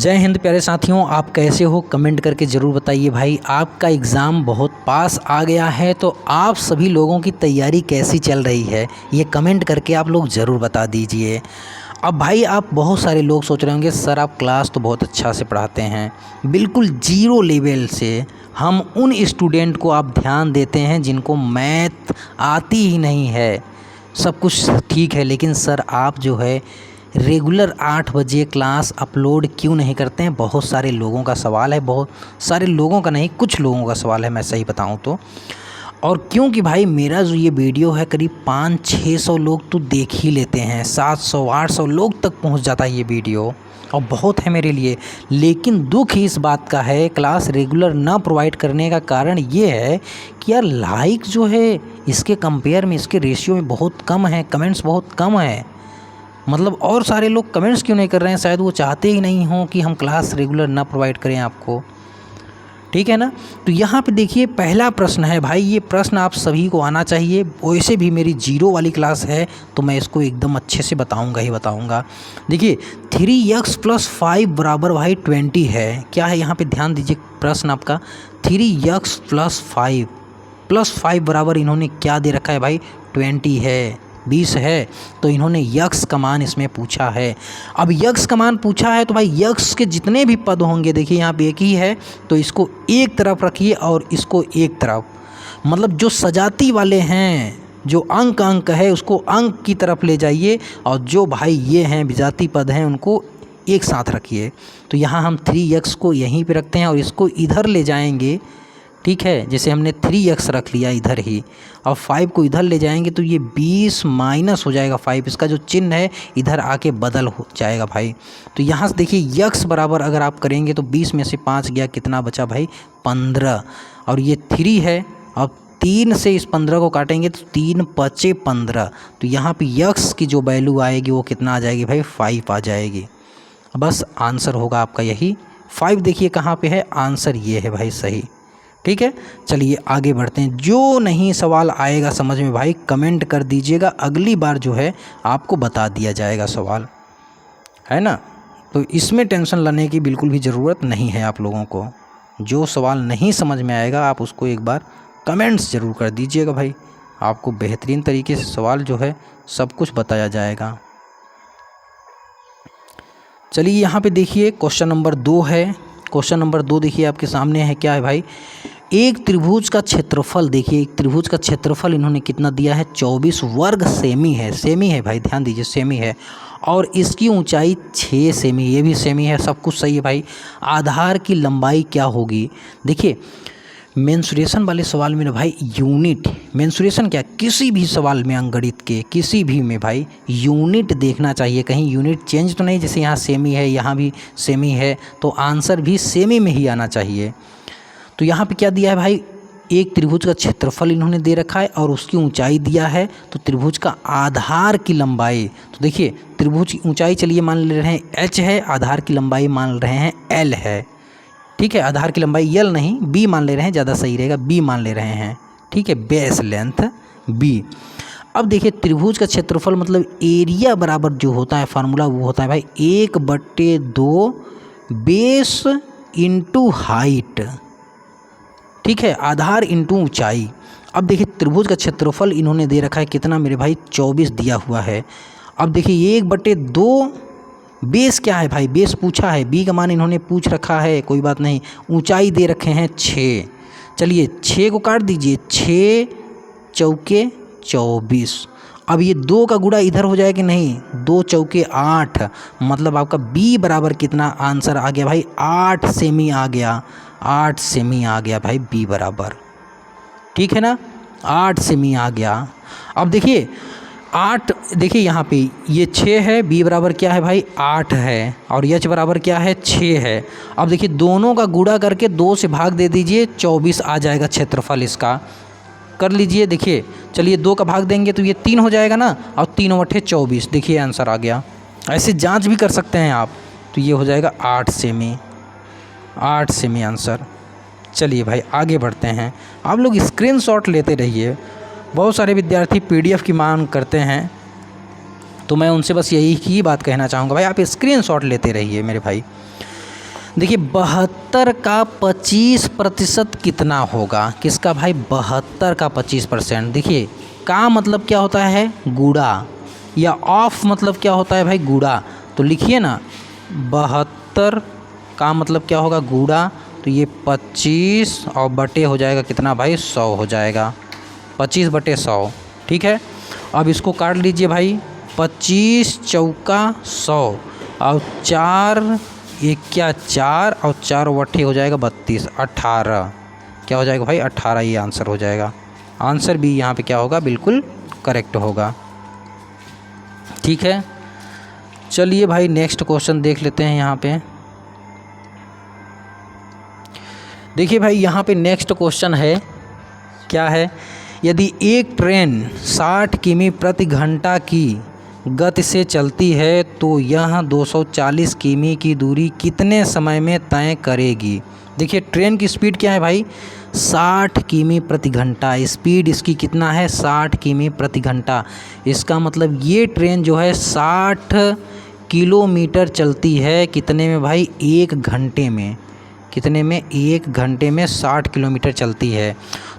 जय हिंद प्यारे साथियों, आप कैसे हो कमेंट करके ज़रूर बताइए। भाई आपका एग्ज़ाम बहुत पास आ गया है, तो आप सभी लोगों की तैयारी कैसी चल रही है ये कमेंट करके आप लोग ज़रूर बता दीजिए। अब भाई आप बहुत सारे लोग सोच रहे होंगे सर आप क्लास तो बहुत अच्छा से पढ़ाते हैं, बिल्कुल जीरो लेवल से हम उन स्टूडेंट को आप ध्यान देते हैं जिनको मैथ आती ही नहीं है। सब कुछ ठीक है, लेकिन सर आप जो है रेगुलर 8 बजे क्लास अपलोड क्यों नहीं करते हैं? बहुत सारे लोगों का सवाल है, बहुत सारे लोगों का नहीं, कुछ लोगों का सवाल है, मैं सही बताऊं तो। और क्योंकि भाई मेरा जो ये वीडियो है करीब 500-600 लोग तो देख ही लेते हैं, 700-800 लोग तक पहुंच जाता है ये वीडियो, और बहुत है मेरे लिए। लेकिन दुख इस बात का है क्लास रेगुलर ना प्रोवाइड करने का कारण ये है कि यार लाइक जो है इसके कंपेयर में, इसके रेशियो में बहुत कम है, कमेंट्स बहुत कम है। मतलब और सारे लोग कमेंट्स क्यों नहीं कर रहे हैं? शायद वो चाहते ही नहीं हों कि हम क्लास रेगुलर ना प्रोवाइड करें आपको, ठीक है ना। तो यहाँ पे देखिए पहला प्रश्न है भाई, ये प्रश्न आप सभी को आना चाहिए। वैसे भी मेरी जीरो वाली क्लास है तो मैं इसको एकदम अच्छे से बताऊंगा ही बताऊंगा। देखिए 3x + 5 बराबर भाई 20 है। क्या है यहाँ पे? ध्यान दीजिए प्रश्न आपका 3x + 5 बराबर इन्होंने क्या दे रखा है भाई? 20 है, 20 है। तो इन्होंने यक्स का मान इसमें पूछा है। अब यक्स का मान पूछा है तो भाई यक्स के जितने भी पद होंगे, देखिए यहाँ पे एक ही है तो इसको एक तरफ रखिए और इसको एक तरफ, मतलब जो सजाती वाले हैं, जो अंक है उसको अंक की तरफ ले जाइए, और जो भाई ये हैं विजाती पद हैं उनको एक साथ रखिए। तो यहाँ हम 3x को यहीं पे रखते हैं और इसको इधर ले जाएंगे, ठीक है। जैसे हमने 3x रख लिया इधर ही, और 5 को इधर ले जाएंगे तो ये 20 माइनस हो जाएगा 5, इसका जो चिन्ह है इधर आके बदल हो जाएगा भाई। तो यहाँ से देखिए x बराबर अगर आप करेंगे तो 20 में से 5 गया, कितना बचा भाई? 15। और ये 3 है, अब 3 से इस 15 को काटेंगे तो 3 × 5 = 15। तो यहाँ पे x की जो वैल्यू आएगी वो कितना आ जाएगी भाई? 5 आ जाएगी। बस आंसर होगा आपका यही 5। देखिए कहाँ पे है आंसर, ये है भाई सही, ठीक है। चलिए आगे बढ़ते हैं। जो नहीं सवाल आएगा समझ में भाई कमेंट कर दीजिएगा, अगली बार जो है आपको बता दिया जाएगा सवाल, है ना। तो इसमें टेंशन लेने की बिल्कुल भी ज़रूरत नहीं है आप लोगों को। जो सवाल नहीं समझ में आएगा आप उसको एक बार कमेंट्स ज़रूर कर दीजिएगा भाई, आपको बेहतरीन तरीके से सवाल जो है सब कुछ बताया जाएगा। चलिए यहाँ पे देखिए क्वेश्चन नंबर 2 है। क्वेश्चन नंबर 2 देखिए आपके सामने है, क्या है भाई? एक त्रिभुज का क्षेत्रफल, देखिए एक त्रिभुज का क्षेत्रफल इन्होंने कितना दिया है? 24 वर्ग सेमी है। सेमी है भाई, ध्यान दीजिए सेमी है, और इसकी ऊंचाई 6 सेमी, ये भी सेमी है, सब कुछ सही है भाई। आधार की लंबाई क्या होगी? देखिए मेंसुरेशन वाले सवाल में ना भाई यूनिट, मेंसुरेशन क्या, किसी भी सवाल में अंकगणित के किसी भी में भाई यूनिट देखना चाहिए, कहीं यूनिट चेंज तो नहीं। जैसे यहाँ सेमी है, यहाँ भी सेमी है, तो आंसर भी सेमी में ही आना चाहिए। तो यहाँ पे क्या दिया है भाई? एक त्रिभुज का क्षेत्रफल इन्होंने दे रखा है और उसकी ऊंचाई दिया है, तो त्रिभुज का आधार की लंबाई, तो देखिए त्रिभुज की ऊंचाई चलिए मान ले रहे हैं h है, आधार की लंबाई मान रहे हैं l है, ठीक है। आधार की लंबाई l नहीं b मान ले रहे हैं, ज़्यादा सही रहेगा, b मान ले रहे हैं, ठीक है। Base length b। अब देखिए त्रिभुज का क्षेत्रफल मतलब एरिया बराबर जो होता है फार्मूला वो होता है भाई 1/2 बेस इंटू हाइट, ठीक है, आधार इंटू ऊंचाई। अब देखिए त्रिभुज का क्षेत्रफल इन्होंने दे रखा है कितना मेरे भाई? 24 दिया हुआ है। अब देखिए 1/2 बेस क्या है भाई? बेस पूछा है, बी का मान इन्होंने पूछ रखा है, कोई बात नहीं। ऊंचाई दे रखे हैं 6, चलिए 6 को काट दीजिए, 6 चौके 24। अब ये 2 का गुणा इधर हो जाए कि नहीं? 2 चौके 8, मतलब आपका बी बराबर कितना आंसर आ गया भाई? 8 सेमी आ गया, 8 सेमी आ गया भाई बी बराबर, ठीक है ना, 8 सेमी आ गया। अब देखिए 8, देखिए यहाँ पे ये 6 है, बी बराबर क्या है भाई? 8 है, और एच बराबर क्या है? 6 है। अब देखिए दोनों का गुणा करके 2 से भाग दे दीजिए, 24 आ जाएगा क्षेत्रफल इसका, कर लीजिए। देखिए चलिए 2 का भाग देंगे तो ये 3 हो जाएगा ना, और 3/8 24, देखिए आंसर आ गया। ऐसे जांच भी कर सकते हैं आप, तो ये हो जाएगा 8 सेमी, 8 सेमी आंसर। चलिए भाई आगे बढ़ते हैं, आप लोग स्क्रीनशॉट लेते रहिए। बहुत सारे विद्यार्थी PDF की मांग करते हैं, तो मैं उनसे बस यही की बात कहना चाहूँगा भाई आप स्क्रीनशॉट लेते रहिए मेरे भाई। देखिए 72 का 25% कितना होगा? किसका भाई? 72 का 25%। देखिए का मतलब क्या होता है? गुणा, या ऑफ मतलब क्या होता है भाई? गुणा। तो लिखिए ना 72 का मतलब क्या होगा? गुणा। तो ये 25 और बटे हो जाएगा कितना भाई? 100 हो जाएगा, 25 बटे 100। ठीक है, अब इसको काट लीजिए भाई। 25 चौका 100 और 4 एक क्या 4 और 4 वट्ठे हो जाएगा 32, 18। क्या हो जाएगा भाई? 18। ये आंसर हो जाएगा। आंसर भी यहाँ पे क्या होगा? बिल्कुल करेक्ट होगा। ठीक है, चलिए भाई नेक्स्ट क्वेश्चन देख लेते हैं। यहाँ पे देखिए भाई, यहाँ पे नेक्स्ट क्वेश्चन है, क्या है? यदि एक ट्रेन 60 किमी प्रति घंटा की गति से चलती है तो यह 240 किमी की दूरी कितने समय में तय करेगी? देखिए ट्रेन की स्पीड क्या है भाई? 60 किमी प्रति घंटा। स्पीड इसकी कितना है? 60 किमी प्रति घंटा। इसका मतलब ये ट्रेन जो है 60 किलोमीटर चलती है कितने में भाई? 1 घंटे में। कितने में? 1 घंटे में 60 किलोमीटर चलती है।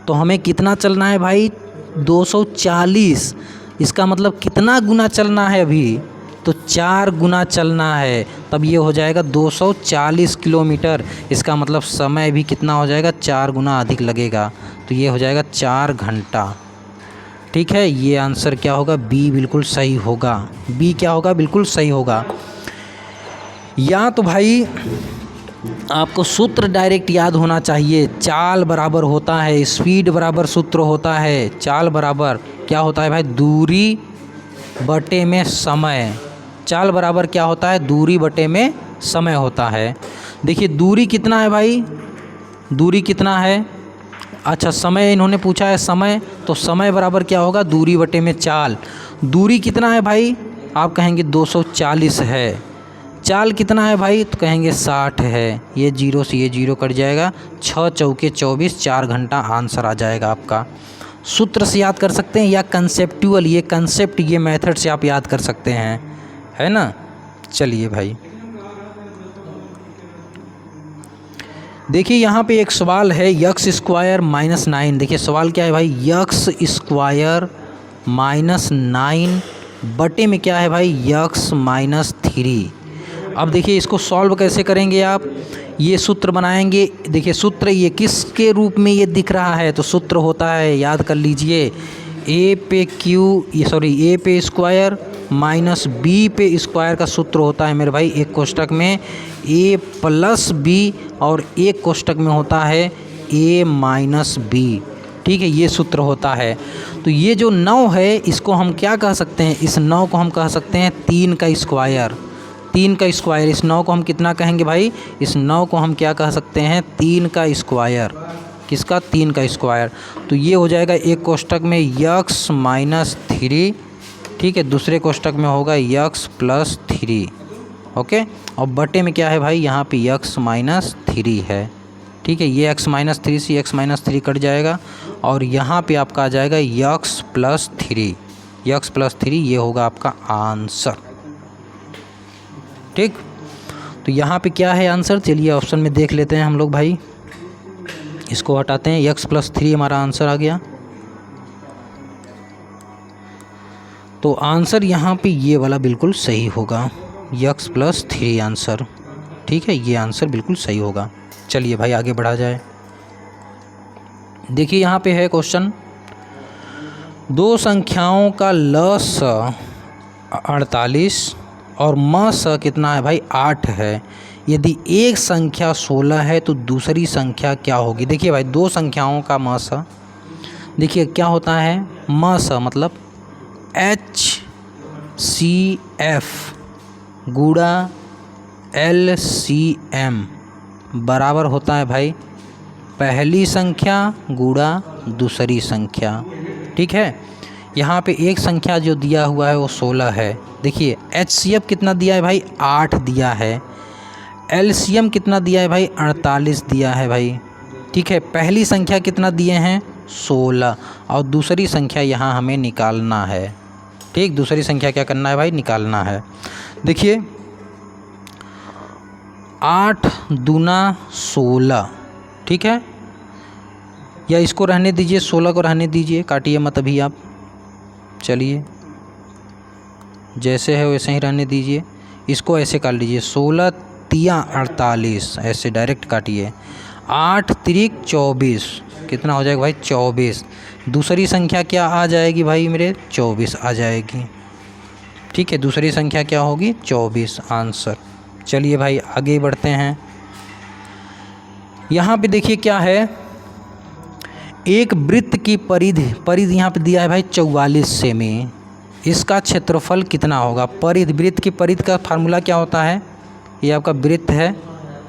तो हमें कितना चलना है भाई? 240। इसका मतलब कितना गुना चलना है अभी? तो 4 गुना चलना है, तब ये हो जाएगा 240 किलोमीटर। इसका मतलब समय भी कितना हो जाएगा? 4 गुना अधिक लगेगा। तो ये हो जाएगा 4 घंटा। ठीक है, ये आंसर क्या होगा? बी बिल्कुल सही होगा। बी क्या होगा? बिल्कुल सही होगा। या तो भाई आपको सूत्र डायरेक्ट याद होना चाहिए। चाल बराबर होता है स्पीड बराबर सूत्र होता है। चाल बराबर क्या होता है भाई? दूरी बटे में समय। चाल बराबर क्या होता है? दूरी बटे में समय होता है। देखिए दूरी कितना है भाई? दूरी कितना है? अच्छा समय इन्होंने पूछा है समय, तो समय बराबर क्या होगा? दूरी बटे में चाल। दूरी कितना है भाई? आप कहेंगे 240 है। चाल कितना है भाई? तो कहेंगे 60 है। ये जीरो से ये जीरो कट जाएगा। 6 चौके 24, 4 घंटा आंसर आ जाएगा आपका। सूत्र से याद कर सकते हैं या कंसेप्चुअल, ये कंसेप्ट ये मेथड से आप याद कर सकते हैं, है ना। चलिए भाई देखिए यहाँ पे एक सवाल है यक्स स्क्वायर माइनस 9। देखिए सवाल क्या है भाई? यक्स स्क्वायर माइनस 9 बटे में क्या है भाई? X minus 3। अब देखिए इसको सॉल्व कैसे करेंगे आप? ये सूत्र बनाएंगे। देखिए सूत्र ये किसके रूप में ये दिख रहा है? तो सूत्र होता है, याद कर लीजिए, ए पे स्क्वायर माइनस बी पे स्क्वायर का सूत्र होता है मेरे भाई। एक कोष्टक में ए प्लस बी और एक कोष्टक में होता है ए माइनस बी। ठीक है, ये सूत्र होता है। तो ये जो 9 है इसको हम क्या कह सकते हैं? इस 9 को हम कह सकते हैं 3 का स्क्वायर। 3 का स्क्वायर। इस 9 को हम कितना कहेंगे भाई? इस 9 को हम क्या कह सकते हैं? 3 का स्क्वायर। किसका? 3 का स्क्वायर। तो ये हो जाएगा एक कोष्टक में यक्स माइनस 3। ठीक है, दूसरे कोष्टक में होगा यक्स प्लस 3। ओके, और बटे में क्या है भाई? यहाँ पे यक्स माइनस 3 है। ठीक है, ये एक्स माइनस 3 से एक्स माइनस 3 कट जाएगा और यहाँ पे आपका आ जाएगा यक्स प्लस 3। यक्स प्लस 3 ये होगा आपका आंसर। ठीक, तो यहाँ पे क्या है आंसर? चलिए ऑप्शन में देख लेते हैं हम लोग भाई। इसको हटाते हैं, यक्स प्लस 3 हमारा आंसर आ गया। तो आंसर यहाँ पे ये वाला बिल्कुल सही होगा, यक्स प्लस 3 आंसर। ठीक है, ये आंसर बिल्कुल सही होगा। चलिए भाई आगे बढ़ा जाए। देखिए यहाँ पे है क्वेश्चन, दो संख्याओं का लस 48 और मस कितना है भाई? 8 है। यदि एक संख्या 16 है तो दूसरी संख्या क्या होगी? देखिए भाई दो संख्याओं का मस, देखिए क्या होता है? मस मतलब HCF गुणा LCM बराबर होता है भाई पहली संख्या गुणा दूसरी संख्या। ठीक है, यहाँ पे एक संख्या जो दिया हुआ है वो 16 है। देखिए HCF कितना दिया है भाई? 8 दिया है। LCM कितना दिया है भाई? 48 दिया है भाई। ठीक है, पहली संख्या कितना दिए हैं? 16 और दूसरी संख्या यहाँ हमें निकालना है। ठीक, दूसरी संख्या क्या करना है भाई? निकालना है। देखिए 8 दूना 16, ठीक है, या इसको रहने दीजिए, 16 को रहने दीजिए, काटिए मत अभी आप। चलिए जैसे है वैसे ही रहने दीजिए, इसको ऐसे काट लीजिए, 16 तिया 48, ऐसे डायरेक्ट काटिए। 8 त्रिक 24, कितना हो जाएगा भाई 24। दूसरी संख्या क्या आ जाएगी भाई मेरे, 24 आ जाएगी, ठीक है। दूसरी संख्या क्या होगी, 24 आंसर। चलिए भाई आगे बढ़ते हैं। यहाँ पे देखिए क्या है, एक वृत्त की परिधि यहाँ पे दिया है भाई 44 सेमी, इसका क्षेत्रफल कितना होगा। परिधि, वृत्त की परिधि का फार्मूला क्या होता है, ये आपका वृत्त है,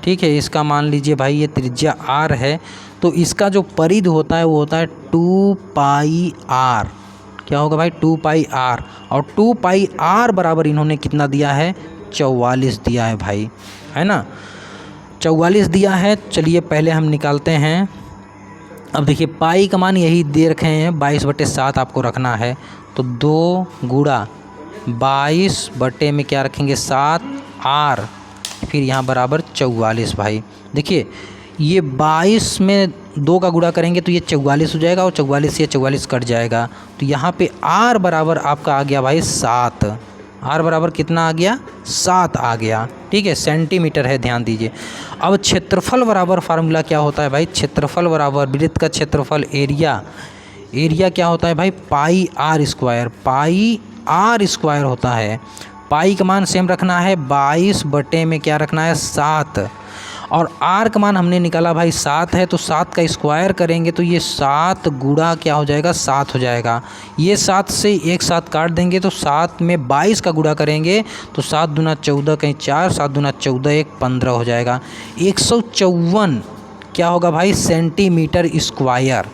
ठीक है, इसका मान लीजिए भाई ये त्रिज्या r है, तो इसका जो परिधि होता है वो होता है 2 पाई r। क्या होगा भाई 2 पाई r, और 2 पाई r बराबर इन्होंने कितना दिया है, 44 दिया है भाई, है ना, 44 दिया है। चलिए पहले हम निकालते हैं। अब देखिए पाई का मान यही दे रखे हैं, 22/7 आपको रखना है, तो 2 गुणा 22 बटे में क्या रखेंगे 7 r, फिर यहाँ बराबर 44 भाई। देखिए ये 22 में 2 का गुणा करेंगे तो ये 44 हो जाएगा, और 44 से 44 कट जाएगा, तो यहाँ पे r बराबर आपका आ गया भाई 7। r बराबर कितना आ गया, 7 आ गया, ठीक है, सेंटीमीटर है, ध्यान दीजिए। अब क्षेत्रफल बराबर फार्मूला क्या होता है भाई, क्षेत्रफल बराबर वृत्त का क्षेत्रफल एरिया क्या होता है भाई, पाई r स्क्वायर, पाई r स्क्वायर होता है। पाई का मान सेम रखना है, 22 बटे में क्या रखना है 7, और r का मान हमने निकाला भाई 7 है, तो 7 का स्क्वायर करेंगे तो ये 7 गुणा क्या हो जाएगा 7 हो जाएगा। ये 7 से एक साथ काट देंगे, तो 7 में 22 का गुणा करेंगे तो 7 दूना 14, कहीं 4, 7 दूना 14, 1 15 हो जाएगा। 154 क्या होगा भाई सेंटीमीटर स्क्वायर,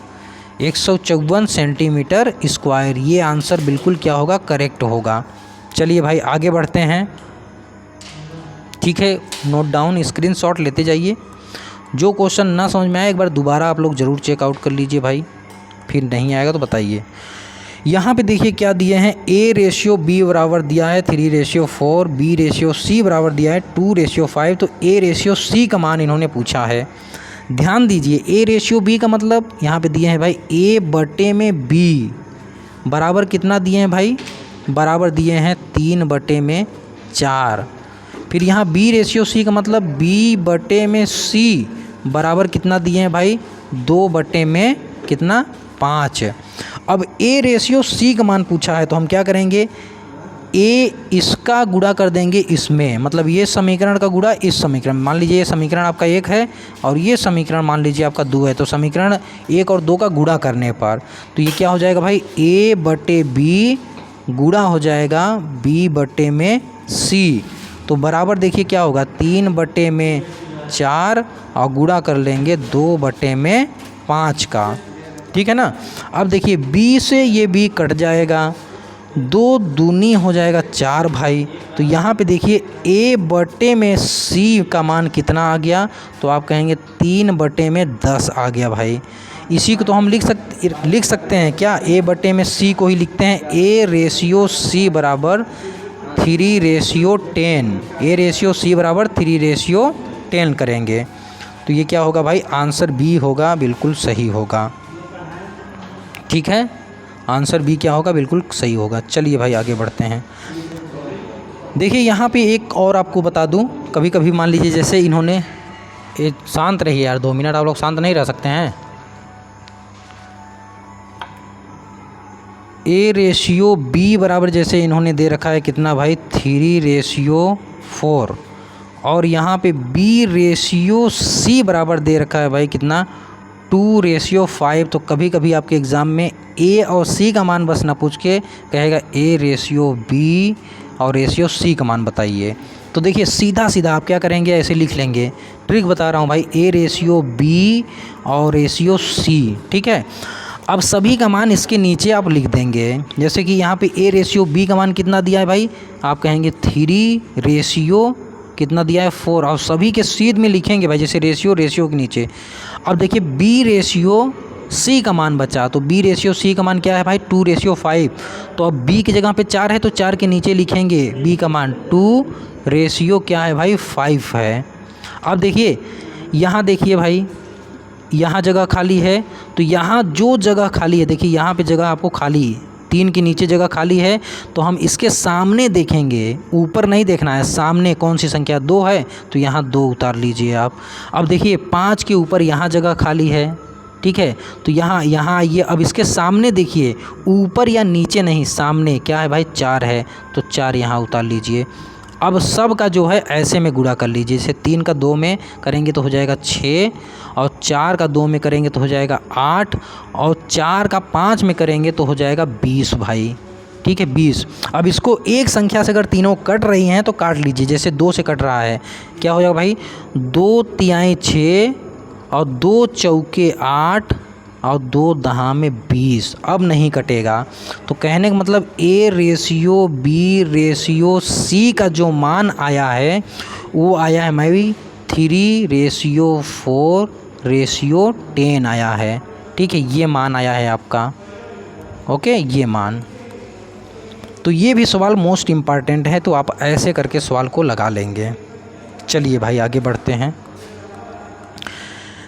154 सेंटीमीटर स्क्वायर, ये आंसर बिल्कुल क्या होगा, करेक्ट होगा। चलिए भाई आगे बढ़ते हैं, ठीक है, नोट डाउन, स्क्रीनशॉट लेते जाइए। जो क्वेश्चन ना समझ में आए एक बार दोबारा आप लोग ज़रूर चेकआउट कर लीजिए भाई, फिर नहीं आएगा तो बताइए। यहाँ पे देखिए क्या दिए हैं, A/B बराबर दिया है 3/4, B/C बराबर दिया है 2/5, तो A/C का मान इन्होंने पूछा है। ध्यान दीजिए A/B का मतलब यहाँ पे दिए हैं भाई A बटे में B बराबर कितना दिए हैं भाई, बराबर दिए हैं 3/4। फिर यहाँ B/C का मतलब B बटे में C बराबर कितना दिए हैं भाई, 2 बटे में कितना 5। अब A/C का मान पूछा है, तो हम क्या करेंगे, A इसका गुणा कर देंगे इसमें, मतलब ये समीकरण का गुणा इस समीकरण, मान लीजिए ये समीकरण आपका 1 है और ये समीकरण मान लीजिए आपका 2 है, तो समीकरण 1 और 2 का गुणा करने पर तो ये क्या हो जाएगा भाई, A बटे B गुणा हो जाएगा B बटे में C, तो बराबर देखिए क्या होगा 3/4 और गुणा कर लेंगे 2/5 का, ठीक है ना। अब देखिए B से ये B कट जाएगा, 2 दूनी हो जाएगा 4 भाई, तो यहाँ पे देखिए A बटे में C का मान कितना आ गया, तो आप कहेंगे 3/10 आ गया भाई। इसी को तो हम लिख सकते हैं क्या, A बटे में C को ही लिखते हैं A/C बराबर 3/10, A/C बराबर 3/10 करेंगे, तो ये क्या होगा भाई, आंसर B होगा, बिल्कुल सही होगा, ठीक है, आंसर B क्या होगा, बिल्कुल सही होगा। चलिए भाई आगे बढ़ते हैं। देखिए यहाँ पे एक और आपको बता दूं, कभी कभी मान लीजिए जैसे इन्होंने, शांत रहिए यार 2 मिनट, आप लोग शांत नहीं रह सकते हैं। A/B बराबर जैसे इन्होंने दे रखा है कितना भाई 3/4, और यहाँ पे B/C बराबर दे रखा है भाई कितना 2/5, तो कभी कभी आपके एग्ज़ाम में A और C का मान बस ना पूछ के कहेगा A/B और A/C का मान बताइए, तो देखिए सीधा सीधा आप क्या करेंगे, ऐसे लिख लेंगे, ट्रिक बता रहा हूँ भाई, A/B और A/C, ठीक है। अब सभी का मान इसके नीचे आप लिख देंगे, जैसे कि यहाँ पे A/B का मान कितना दिया है भाई, आप कहेंगे 3 कितना दिया है 4, और सभी के सीध में लिखेंगे भाई, जैसे रेशियो के नीचे। अब देखिए B/C का मान बचा, तो B/C का मान क्या है भाई 2/5, तो अब B की जगह पे 4 है तो 4 के नीचे लिखेंगे B का मान 2 क्या है भाई 5 है। अब देखिए यहाँ देखिए भाई, यहाँ जगह खाली है, तो यहाँ जो जगह खाली है देखिए यहाँ पे जगह आपको खाली 3 के नीचे जगह खाली है, तो हम इसके सामने देखेंगे, ऊपर नहीं देखना है, सामने कौन सी संख्या 2 है तो यहाँ 2 उतार लीजिए आप। अब देखिए 5 के ऊपर यहाँ जगह खाली है, ठीक है, तो यहाँ आइए। अब इसके सामने देखिए, ऊपर या नीचे नहीं, सामने क्या है भाई 4 है, तो 4 यहाँ उतार लीजिए। अब सब का जो है ऐसे में गुणा कर लीजिए, जैसे 3 का 2 में करेंगे तो हो जाएगा 6, और 4 का 2 में करेंगे तो हो जाएगा 8, और 4 का 5 में करेंगे तो हो जाएगा 20 भाई, ठीक है 20। अब इसको एक संख्या से अगर तीनों कट रही हैं तो काट लीजिए, जैसे 2 से कट रहा है, क्या हो जाएगा भाई 2 तिहाई 6 और 2 चौके 8 और 2 दहा में 20। अब नहीं कटेगा, तो कहने का मतलब A ratio B ratio C का जो मान आया है वो आया है भाई 3:4:10 आया है, ठीक है, ये मान आया है आपका, ओके, ये मान। तो ये भी सवाल मोस्ट इम्पॉर्टेंट है, तो आप ऐसे करके सवाल को लगा लेंगे। चलिए भाई आगे बढ़ते हैं।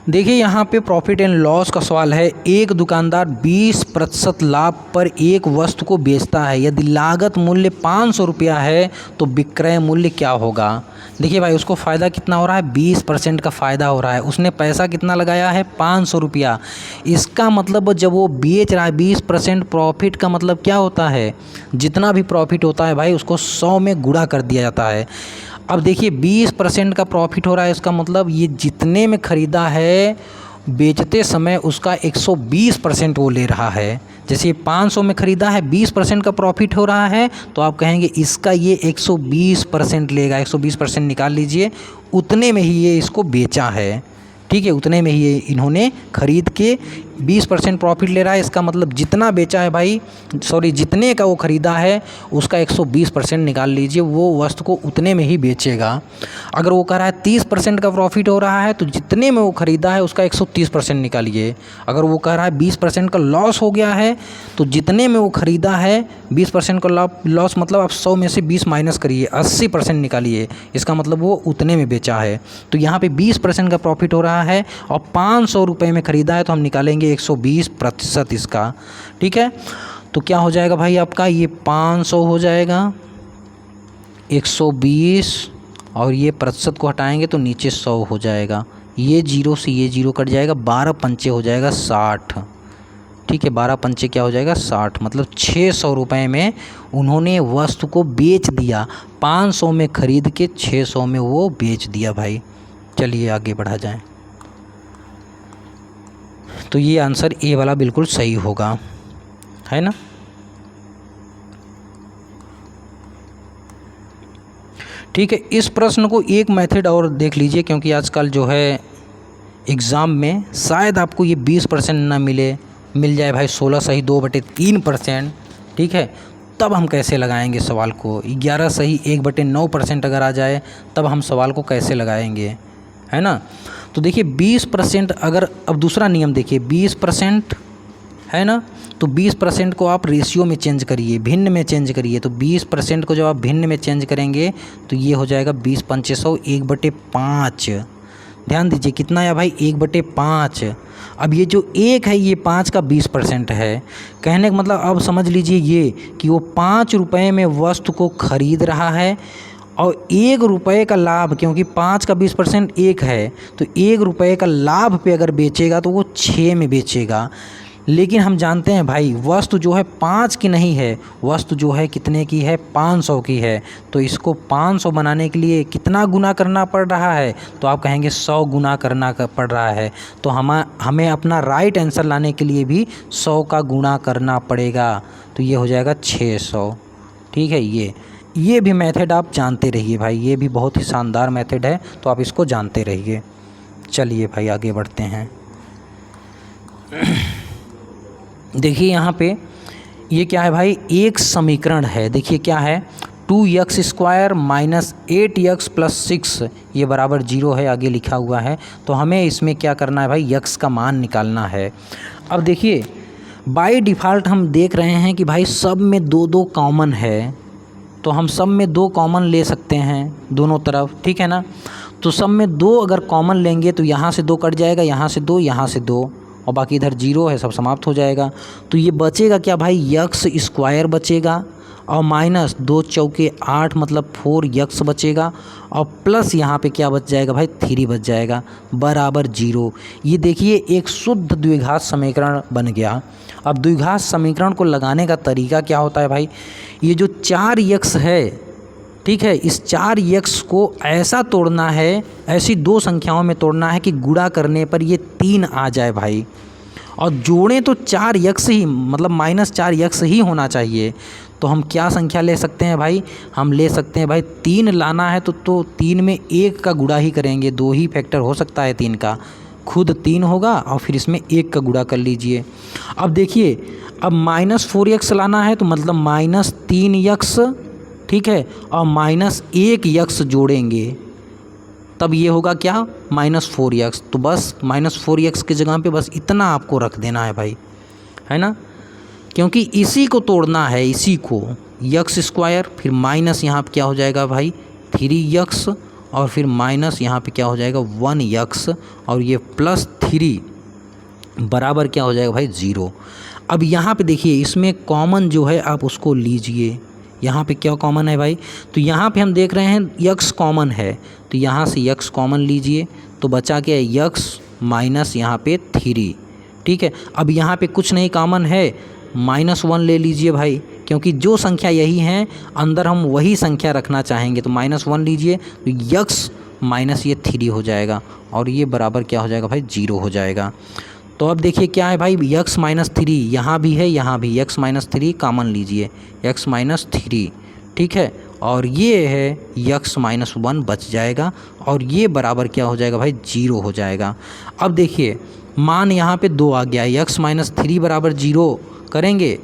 देखिए यहाँ पे प्रॉफिट एंड लॉस का सवाल है। एक दुकानदार 20% लाभ पर एक वस्तु को बेचता है, यदि लागत मूल्य 500 रुपया है तो विक्रय मूल्य क्या होगा। देखिए भाई उसको फ़ायदा कितना हो रहा है, 20% का फ़ायदा हो रहा है, उसने पैसा कितना लगाया है 500 रुपया। इसका मतलब जब वो बेच रहा है 20% प्रॉफिट का मतलब क्या होता है, जितना भी प्रॉफिट होता है भाई उसको 100 में गुणा कर दिया जाता है। अब देखिए 20% का प्रॉफिट हो रहा है, इसका मतलब ये जितने में ख़रीदा है बेचते समय उसका 120% वो ले रहा है। जैसे ये 500 में ख़रीदा है, 20% का प्रॉफिट हो रहा है, तो आप कहेंगे इसका ये 120% लेगा। 120% निकाल लीजिए, उतने में ही ये इसको बेचा है, ठीक है, उतने में ही ये इन्होंने ख़रीद के 20% प्रॉफिट ले रहा है। इसका मतलब जितना बेचा है भाई, सॉरी जितने का वो ख़रीदा है उसका 120% निकाल लीजिए, वो वस्तु को उतने में ही बेचेगा। अगर वो कह रहा है 30% का प्रॉफिट हो रहा है तो जितने में वो ख़रीदा है उसका 130% निकालिए। अगर वो कह रहा है 20% का लॉस हो गया है तो जितने में वो ख़रीदा है 20% का लॉस मतलब आप 100 में से 20 माइनस करिए, 80% निकालिए, इसका मतलब वो उतने में बेचा है। तो यहाँ पे 20% का प्रॉफिट हो रहा है और 500 रुपये में ख़रीदा है, तो हम निकालेंगे 120% इसका, ठीक है। तो क्या हो जाएगा भाई आपका, ये 500 हो जाएगा, 120 और ये प्रतिशत को हटाएंगे तो नीचे 100 हो जाएगा, ये 0 से ये 0 कट जाएगा, 12 पंचे हो जाएगा 60, ठीक है, 12 पंचे क्या हो जाएगा 60, मतलब 600 रुपये में उन्होंने वस्तु को बेच दिया, 500 में ख़रीद के 600 में वो बेच दिया भाई। चलिए आगे बढ़ा जाए। तो ये आंसर ए वाला बिल्कुल सही होगा, है ना। ठीक है, इस प्रश्न को एक मेथड और देख लीजिए, क्योंकि आजकल जो है एग्ज़ाम में शायद आपको ये 20% ना मिल जाए भाई, 16 सही 2/3%, ठीक है। तब हम कैसे लगाएंगे सवाल को, 11 सही 1/9% अगर आ जाए तब हम सवाल को कैसे लगाएंगे, है ना। तो देखिए 20% अगर, अब दूसरा नियम देखिए, 20% है ना, तो 20% को आप रेशियो में चेंज करिए, भिन्न में चेंज करिए। तो 20% को जब आप भिन्न में चेंज करेंगे तो ये हो जाएगा 20 पंचे 100 1/5। ध्यान दीजिए कितना है भाई 1/5। अब ये जो 1 है ये 5 का 20% है। कहने का मतलब अब समझ लीजिए ये कि वो 5 रुपये में वस्तु को ख़रीद रहा है और 1 रुपये का लाभ, क्योंकि 5 का 20% 1 है, तो 1 रुपये का लाभ पे अगर बेचेगा तो वो 6 में बेचेगा। लेकिन हम जानते हैं भाई वस्तु जो है 5 की नहीं है, वस्तु जो है कितने की है 500 की है। तो इसको 500 बनाने के लिए कितना गुना करना पड़ रहा है, तो आप कहेंगे 100 गुना करना पड़ रहा है। तो हमें अपना राइट आंसर लाने के लिए भी 100 का गुणा करना पड़ेगा, तो ये हो जाएगा 600, ठीक है। ये भी मेथड आप जानते रहिए भाई, ये भी बहुत ही शानदार मेथड है, तो आप इसको जानते रहिए। चलिए भाई आगे बढ़ते हैं। देखिए यहाँ पे ये क्या है भाई, एक समीकरण है। देखिए क्या है, 2x² - 8x + 6 ये बराबर 0 है, आगे लिखा हुआ है। तो हमें इसमें क्या करना है भाई, x का मान निकालना है। अब देखिए बाय डिफ़ॉल्ट हम देख रहे हैं कि भाई सब में 2 कॉमन है, तो हम सब में 2 कॉमन ले सकते हैं दोनों तरफ, ठीक है ना। तो सब में 2 अगर कॉमन लेंगे तो यहाँ से 2 कट जाएगा, यहाँ से 2, यहाँ से 2, और बाकी इधर 0 है, सब समाप्त हो जाएगा। तो ये बचेगा क्या भाई, यक्स स्क्वायर बचेगा, और माइनस 2 चौके 8 मतलब 4 यक्स बचेगा, और प्लस यहाँ पे क्या बच जाएगा भाई, 3 बच जाएगा, बराबर 0। ये देखिए एक शुद्ध द्विघात समीकरण बन गया। अब द्विघात समीकरण को लगाने का तरीका क्या होता है भाई, ये जो 4 यक्स है, ठीक है, इस 4 यक्स को ऐसा तोड़ना है, ऐसी 2 संख्याओं में तोड़ना है कि गुणा करने पर ये 3 आ जाए भाई, और जोड़ें तो 4 यक्स ही, मतलब -4 यक्स ही होना चाहिए। तो हम क्या संख्या ले सकते हैं भाई, हम ले सकते हैं भाई 3 लाना है तो 3 में 1 का गुणा ही करेंगे, 2 ही फैक्टर हो सकता है 3 का, खुद 3 होगा और फिर इसमें 1 का गुणा कर लीजिए। अब देखिए, अब -4x लाना है तो मतलब -3x, ठीक है, और -1 यक्स जोड़ेंगे तब ये होगा क्या, -4x। तो बस -4x की जगह पे बस इतना आपको रख देना है भाई, है ना, क्योंकि इसी को तोड़ना है, इसी को, यक्स स्क्वायर, फिर माइनस यहाँ पे क्या हो जाएगा भाई 3x, और फिर माइनस यहाँ पे क्या हो जाएगा 1x, और ये +3 बराबर क्या हो जाएगा भाई 0। अब यहाँ पे देखिए इसमें कॉमन जो है आप उसको लीजिए, यहाँ पे क्या कॉमन है भाई, तो यहाँ पे हम देख रहे हैं यक्स कॉमन है, तो यहाँ से यक्स कॉमन लीजिए, तो बचा क्या है यक्स माइनस यहाँ पे 3, ठीक है। अब यहाँ पे कुछ नहीं कॉमन है, -1 ले लीजिए भाई, क्योंकि जो संख्या यही हैं अंदर हम वही संख्या रखना चाहेंगे, तो -1 लीजिए, तो यक्स माइनस ये 3 हो जाएगा, और ये बराबर क्या हो जाएगा भाई 0 हो जाएगा। तो अब देखिए क्या है भाई, यक्स -3 यहाँ भी है, यहाँ भी यक्स -3 कॉमन लीजिए, यक्स -3, ठीक है, और ये है यक्स -1 बच जाएगा, और ये बराबर क्या हो जाएगा भाई 0 हो जाएगा। अब देखिए मान यहाँ पे 2 आ गया, यक्स -3 बराबर 0 करेंगे,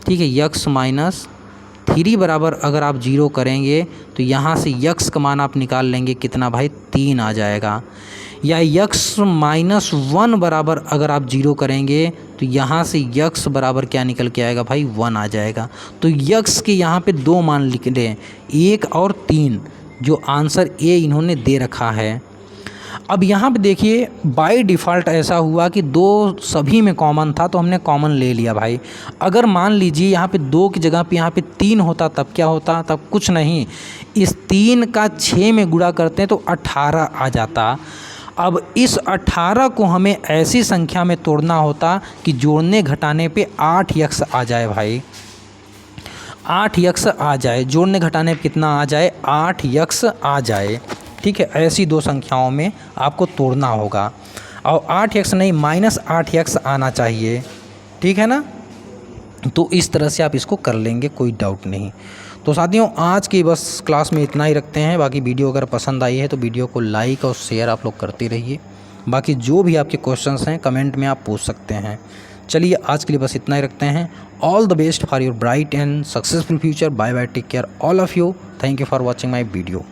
ठीक है, यक्स -3 बराबर अगर आप 0 करेंगे तो यहाँ से यक्स का मान आप निकाल लेंगे कितना भाई 3 आ जाएगा, या यक्स -1 बराबर अगर आप 0 करेंगे तो यहाँ से यक्स बराबर क्या निकल के आएगा भाई 1 आ जाएगा। तो यक्स के यहाँ पे 2 मान लिख लें, 1 और 3, जो आंसर ए इन्होंने दे रखा है। अब यहाँ पे देखिए बाय डिफ़ॉल्ट ऐसा हुआ कि 2 सभी में कॉमन था तो हमने कॉमन ले लिया भाई। अगर मान लीजिए यहाँ पे 2 की जगह पे यहाँ पे 3 होता तब क्या होता, तब कुछ नहीं, इस 3 का 6 में गुणा करते हैं तो 18 आ जाता। अब इस 18 को हमें ऐसी संख्या में तोड़ना होता कि जोड़ने घटाने पे 8 यक्स आ जाए भाई, 8 यक्स आ जाए, जोड़ने घटाने पे कितना आ जाए 8 यक्स आ जाए, ठीक है। ऐसी 2 संख्याओं में आपको तोड़ना होगा, और 8 यक्स नहीं -8 यक्स आना चाहिए, ठीक है ना। तो इस तरह से आप इसको कर लेंगे, कोई डाउट नहीं। तो साथियों आज की बस क्लास में इतना ही रखते हैं। बाकी वीडियो अगर पसंद आई है तो वीडियो को लाइक और शेयर आप लोग करते रहिए। बाकी जो भी आपके क्वेश्चंस हैं कमेंट में आप पूछ सकते हैं। चलिए आज के लिए बस इतना ही रखते हैं। All the best for your bright and successful future. Bye bye, take care all of you. Thank you for watching my video.